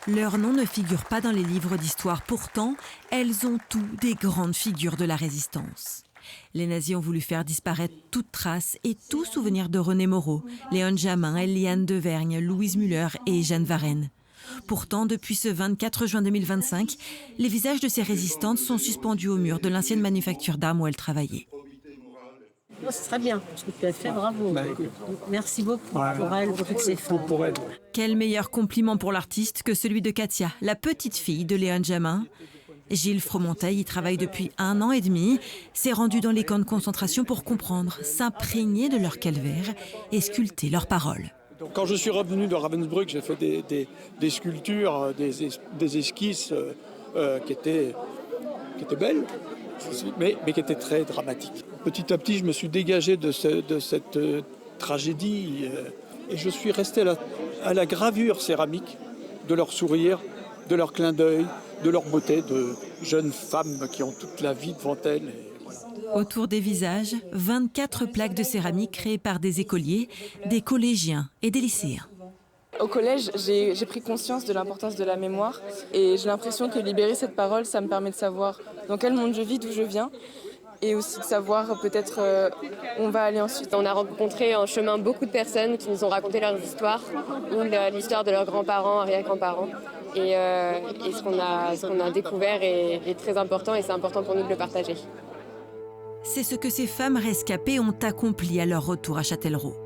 Leurs noms ne figurent pas dans les livres d'histoire. Pourtant, elles ont tous des grandes figures de la résistance. Les nazis ont voulu faire disparaître toute trace et tout souvenir de René Moreau, Léon Jamin, Eliane Devergne, Louise Müller et Jeanne Varenne. Pourtant, depuis ce 24 juin 2025, les visages de ces résistantes sont suspendus au mur de l'ancienne manufacture d'armes où elles travaillaient. Oh, c'est très bien, ce que tu as fait, bravo. Merci beaucoup pour elle, pour toutes ces femmes. Quel meilleur compliment pour l'artiste que celui de Katia, la petite fille de Léon Jamin. Gilles Fromonteil y travaille depuis 1 an et demi, s'est rendu dans les camps de concentration pour comprendre, s'imprégner de leur calvaire et sculpter leurs paroles. Quand je suis revenu de Ravensbrück, j'ai fait des sculptures, des esquisses qui étaient belles, mais qui étaient très dramatiques. Petit à petit, je me suis dégagé de cette tragédie et je suis resté à la gravure céramique de leur sourire, de leur clin d'œil, de leur beauté, de jeunes femmes qui ont toute la vie devant elles. Autour des visages, 24 plaques de céramique créées par des écoliers, des collégiens et des lycéens. Au collège, j'ai pris conscience de l'importance de la mémoire et j'ai l'impression que libérer cette parole, ça me permet de savoir dans quel monde je vis, d'où je viens et aussi de savoir peut-être où on va aller ensuite. On a rencontré en chemin beaucoup de personnes qui nous ont raconté leurs histoires, ou l'histoire de leurs grands-parents, arrière-grands-parents. Et ce qu'on a découvert est très important et c'est important pour nous de le partager. C'est ce que ces femmes rescapées ont accompli à leur retour à Châtellerault.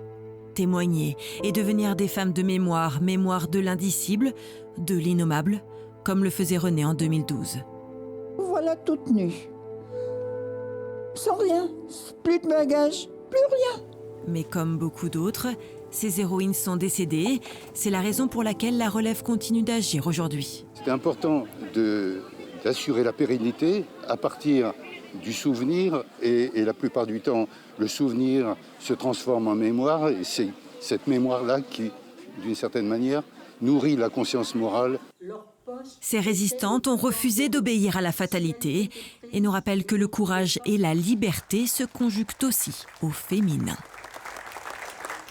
Témoigner et devenir des femmes de mémoire, mémoire de l'indicible, de l'innommable, comme le faisait René en 2012. Voilà toute nue. Sans rien, plus de bagages, plus rien. Mais comme beaucoup d'autres, ces héroïnes sont décédées. C'est la raison pour laquelle la relève continue d'agir aujourd'hui. C'est important d'assurer la pérennité à partir du souvenir et la plupart du temps, le souvenir se transforme en mémoire et c'est cette mémoire-là qui, d'une certaine manière, nourrit la conscience morale. Ces résistantes ont refusé d'obéir à la fatalité et nous rappellent que le courage et la liberté se conjuguent aussi au féminin.